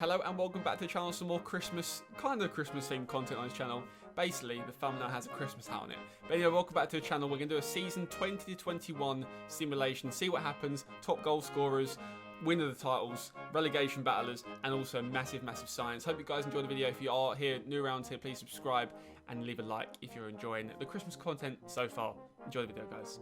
Hello and welcome back to the channel. Some more Christmas themed content on this channel. Basically, the thumbnail has a Christmas hat on it. But anyway, welcome back to the channel. We're going to do a season 20 to 21 simulation, see what happens, top goal scorers, winner of the titles, relegation battlers, and also massive science. Hope you guys enjoyed the video. If you are new around here, please subscribe and leave a like if you're enjoying the Christmas content so far. Enjoy the video, guys.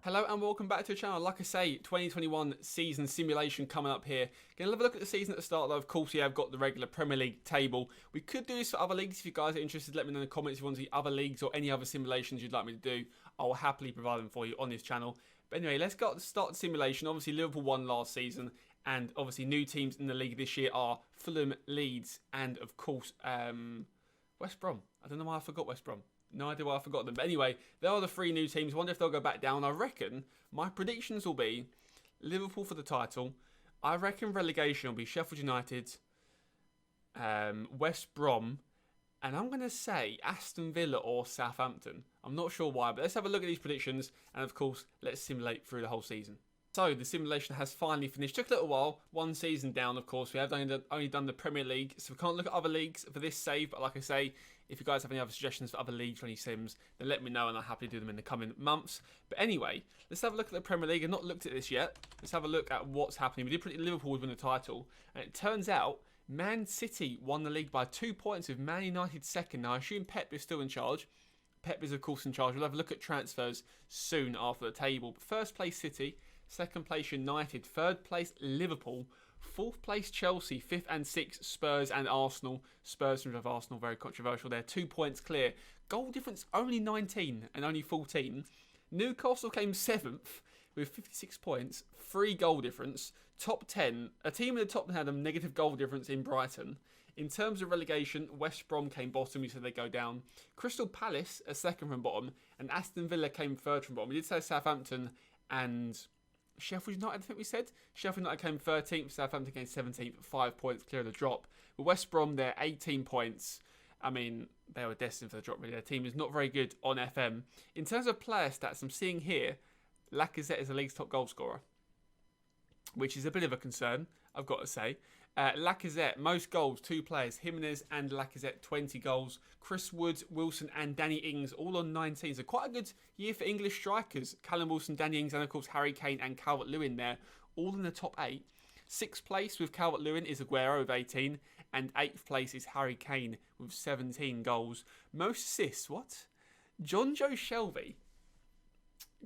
Hello and welcome back to the channel. Like I say, 2021 season simulation coming up here. Gonna have a look at the season at the start though. Of course, yeah, I've got the regular Premier League table. We could do this for other leagues if you guys are interested. Let me know in the comments if you want to see other leagues or any other simulations you'd like me to do. I will happily provide them for you on this channel. But anyway, let's start the simulation. Obviously, Liverpool won last season, and obviously new teams in the league this year are Fulham, Leeds, and of course West Brom. I don't know why I forgot West Brom. No idea why I forgot them. But anyway, there are the three new teams. I wonder if they'll go back down. I reckon my predictions will be Liverpool for the title. I reckon relegation will be Sheffield United, West Brom, and I'm going to say Aston Villa or Southampton. I'm not sure why, but let's have a look at these predictions. And of course, let's simulate through the whole season. So the simulation has finally finished. Took a little while. One season down, of course. We have only done the Premier League, so we can't look at other leagues for this save. But like I say, if you guys have any other suggestions for other leagues or any sims, then let me know and I'll happily do them in the coming months. But anyway, let's have a look at the Premier League. I've not looked at this yet. Let's have a look at what's happening. We did predict Liverpool would win the title, and it turns out Man City won the league by 2 points with Man United second. Now I assume Pep is still in charge. Pep is of course in charge. We'll have a look at transfers soon after the table. But first place City. Second place United, third place Liverpool, fourth place Chelsea, fifth and sixth Spurs and Arsenal. Spurs from Arsenal, very controversial there. 2 points clear. Goal difference only 19 and only 14. Newcastle came seventh with 56 points, 3 goal difference. Top 10, a team in the top 10 had a negative goal difference in Brighton. In terms of relegation, West Brom came bottom, we said they go down. Crystal Palace, a second from bottom, and Aston Villa came third from bottom. We did say Southampton and Sheffield United, I think we said. Sheffield United came 13th, Southampton came 17th, 5 points clear of the drop. But West Brom, they're 18 points. I mean, they were destined for the drop, really. Their team is not very good on FM. In terms of player stats, I'm seeing here, Lacazette is the league's top goal scorer, which is a bit of a concern, I've got to say. Lacazette, most goals, 2 players, Jimenez and Lacazette, 20 goals. Chris Wood, Wilson and Danny Ings, all on 19. So quite a good year for English strikers. Callum Wilson, Danny Ings, and of course Harry Kane and Calvert-Lewin there, all in the top 8. 6th place with Calvert-Lewin is Aguero with 18. And 8th place is Harry Kane with 17 goals. Most assists, what? John Joe Shelby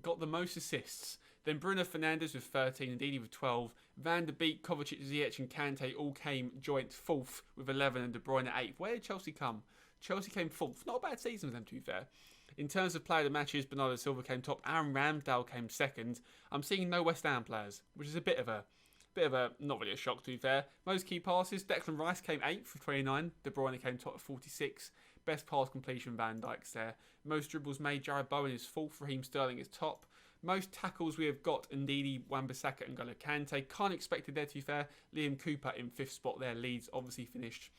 got the most assists. Then Bruno Fernandes with 13, and Didi with 12. Van der Beek, Kovacic, Ziyech and Kante all came joint 4th with 11 and De Bruyne at 8th. Where did Chelsea come? Chelsea came 4th. Not a bad season for them, to be fair. In terms of player of the matches, Bernardo Silva came top. Aaron Ramsdale came 2nd. I'm seeing no West Ham players, which is a bit of a, not really a shock, to be fair. Most key passes, Declan Rice came 8th with 29. De Bruyne came top at 46. Best pass completion, Van Dijk's there. Most dribbles made, Jared Bowen is 4th. Raheem Sterling is top. Most tackles we have got, Ndidi, Wan-Bissaka and N'Golo Kante. Can't expect it there, to be fair. Liam Cooper in 5th spot there. Leeds obviously finished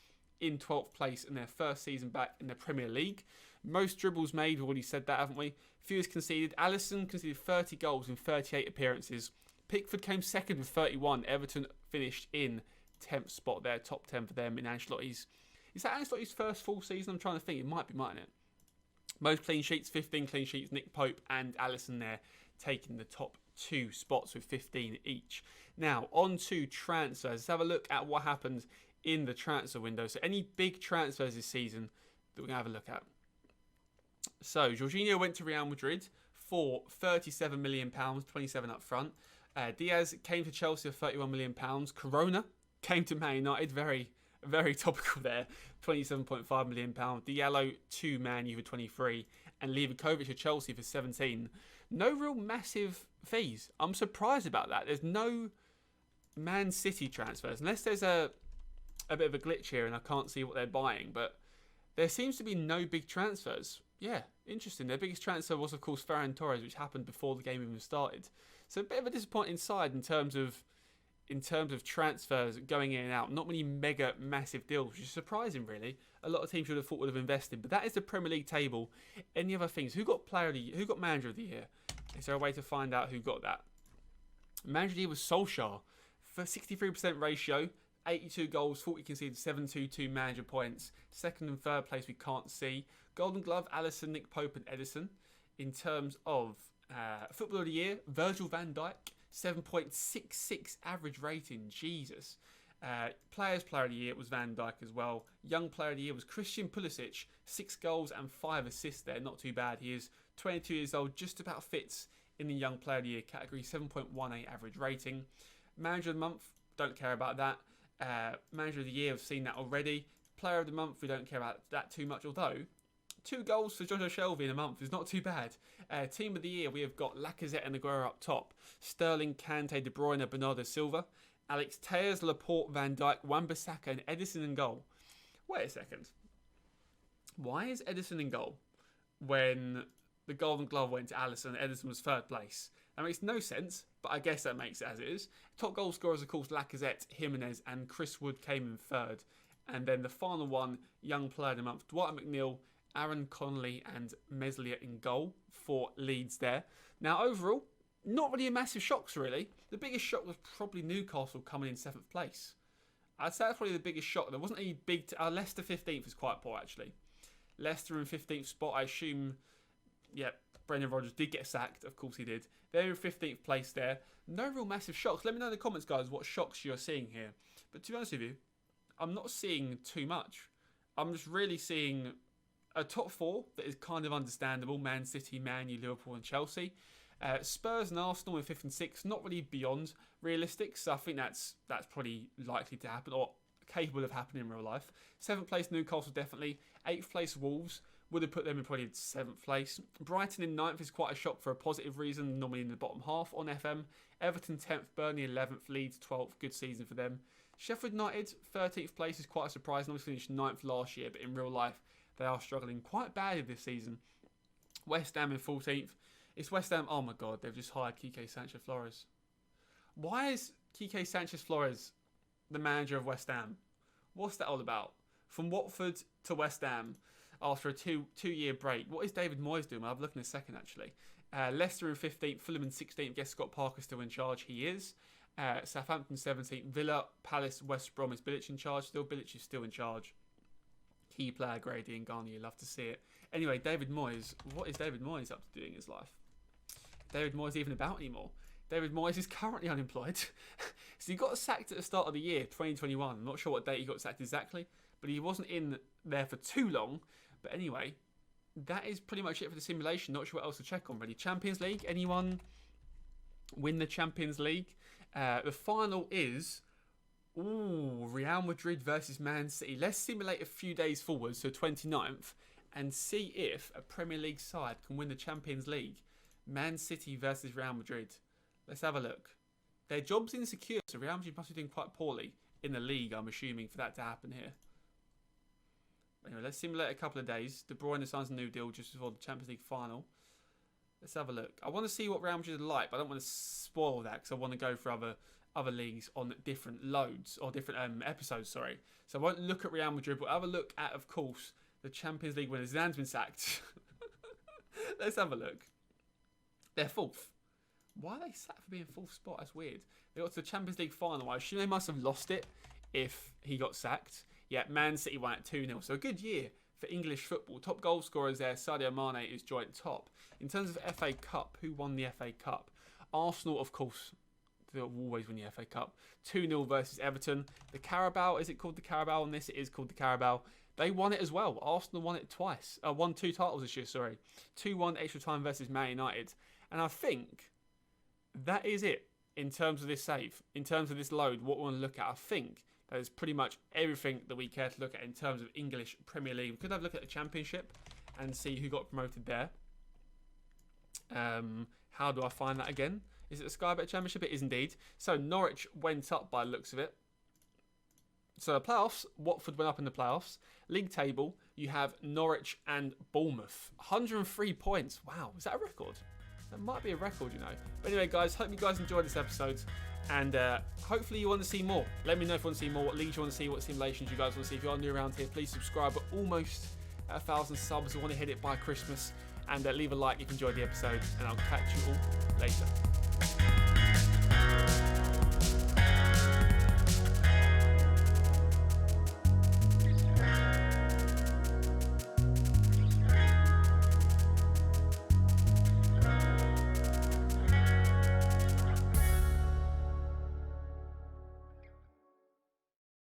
in 12th place in their first season back in the Premier League. Most dribbles made, we've already said that, haven't we? Fewest conceded. Alisson conceded 30 goals in 38 appearances. Pickford came 2nd with 31. Everton finished in 10th spot there. Top 10 for them in Ancelotti's. Is that Ancelotti's first full season? I'm trying to think. It might be, mightn't it? Most clean sheets, 15 clean sheets. Nick Pope and Alisson there taking the top 2 spots with 15 each. Now, on to transfers. Let's have a look at what happened in the transfer window. So any big transfers this season that we're going to have a look at. So, Jorginho went to Real Madrid for £37 million, 27 up front. Diaz came to Chelsea for £31 million. Corona came to Man United, very topical there, £27.5 million. Diallo to Man U for 23, and Livakovic to Chelsea for 17. No real massive fees. I'm surprised about that. There's no Man City transfers, unless there's a bit of a glitch here and I can't see what they're buying, but there seems to be no big transfers. Yeah, interesting. Their biggest transfer was, of course, Ferran Torres, which happened before the game even started. So a bit of a disappointing side in terms of in terms of transfers going in and out. Not many mega massive deals, which is surprising really. A lot of teams would have thought would have invested, but that is the Premier League table. Any other things? Who got player of the year? Who got manager of the year? Is there a way to find out who got that? Manager of the year was Solskjaer for 63% ratio, 82 goals, 40 conceded, 722 manager points. Second and third place we can't see. Golden Glove, Alisson, Nick Pope and Edison. In terms of Footballer of the Year, Virgil van Dijk, 7.66 average rating. Jesus. Player of the Year was Van Dijk as well. Young Player of the Year was Christian Pulisic, 6 goals and 5 assists there. Not too bad. He is 22 years old, just about fits in the Young Player of the Year category, 7.18 average rating. Manager of the Month, don't care about that. Manager of the Year, I've seen that already. Player of the Month, we don't care about that too much, although 2 goals for Jojo Shelby in a month is not too bad. Team of the Year, we have got Lacazette and Aguero up top. Sterling, Kante, De Bruyne, Bernardo Silva. Alex Telles, Laporte, Van Dijk, Wan-Bissaka and Edison in goal. Wait a second. Why is Edison in goal when the Golden Glove went to Alisson and Edison was third place? That makes no sense, but I guess that makes it as it is. Top goal scorers, of course, Lacazette, Jimenez and Chris Wood came in third. And then the final one, Young Player of the Month, Dwight McNeil, Aaron Connolly and Meslier in goal for Leeds there. Now, overall, not really a massive shocks, really. The biggest shock was probably Newcastle coming in 7th place. I'd say that's probably the biggest shock. There wasn't any big... Leicester 15th is quite poor, actually. Leicester in 15th spot, I assume... Yeah, Brendan Rodgers did get sacked. Of course he did. They're in 15th place there. No real massive shocks. Let me know in the comments, guys, what shocks you're seeing here. But to be honest with you, I'm not seeing too much. I'm just really seeing a top 4 that is kind of understandable. Man City, Man U, Liverpool and Chelsea. Spurs and Arsenal in 5th and 6th. Not really beyond realistic. So I think that's probably likely to happen or capable of happening in real life. 7th place Newcastle definitely. 8th place Wolves. Would have put them in probably 7th place. Brighton in 9th is quite a shock for a positive reason. Normally in the bottom half on FM. Everton 10th. Burnley 11th. Leeds 12th. Good season for them. Sheffield United 13th place is quite a surprise. Obviously finished 9th last year, but in real life they are struggling quite badly this season. West Ham in 14th. It's West Ham. Oh my God, they've just hired Quique Sanchez Flores. Why is Quique Sanchez Flores the manager of West Ham? What's that all about? From Watford to West Ham after a two-year break. What is David Moyes doing? I'll have a look in a second, actually. Leicester in 15th, Fulham in 16th. Guess Scott Parker's still in charge. He is. Southampton 17th. Villa, Palace, West Brom. Is Bilic in charge still? Bilic is still in charge. Key player, Grady and Garnier. You love to see it. Anyway, David Moyes. What is David Moyes up to doing in his life? David Moyes even about anymore? David Moyes is currently unemployed. So he got sacked at the start of the year, 2021. I'm not sure what date he got sacked exactly, but he wasn't in there for too long. But anyway, that is pretty much it for the simulation. Not sure what else to check on, really. Champions League, anyone win the Champions League? The final is Real Madrid versus Man City. Let's simulate a few days forward, so 29th, and see if a Premier League side can win the Champions League. Man City versus Real Madrid. Let's have a look. Their job's insecure, so Real Madrid must be doing quite poorly in the league, I'm assuming, for that to happen here. Anyway, let's simulate a couple of days. De Bruyne signs a new deal just before the Champions League final. Let's have a look. I want to see what Real Madrid are like, but I don't want to spoil that because I want to go for other leagues on different loads or different episodes, sorry. So I won't look at Real Madrid, but I'll have a look at, of course, the Champions League winner. Zidane's been sacked. Let's have a look. They're 4th. Why are they sacked for being 4th spot? That's weird. They got to the Champions League final. I assume they must have lost it if he got sacked. Yeah, Man City won at 2-0. So a good year for English football. Top goal scorers there. Sadio Mane is joint top. In terms of FA Cup, who won the FA Cup? Arsenal, of course. They'll always win the FA Cup. 2-0 versus Everton. The Carabao, is it called the Carabao on this? It is called the Carabao. They won it as well. Arsenal won it twice. Won 2 titles this year, sorry. 2-1 extra time versus Man United. And I think that is it in terms of this save. In terms of this load, what we want to look at. I think that is pretty much everything that we care to look at in terms of English Premier League. We could have a look at the Championship and see who got promoted there. How do I find that again? Is it the Sky Bet Championship? It is indeed. So Norwich went up by the looks of it. So the playoffs, Watford went up in the playoffs. League table, you have Norwich and Bournemouth. 103 points. Wow, is that a record? That might be a record, you know. But anyway, guys, hope you guys enjoyed this episode. And hopefully you want to see more. Let me know if you want to see more, what leagues you want to see, what simulations you guys want to see. If you are new around here, please subscribe. We're almost at 1,000 subs. I want to hit it by Christmas. And leave a like if you enjoyed the episode. And I'll catch you all later.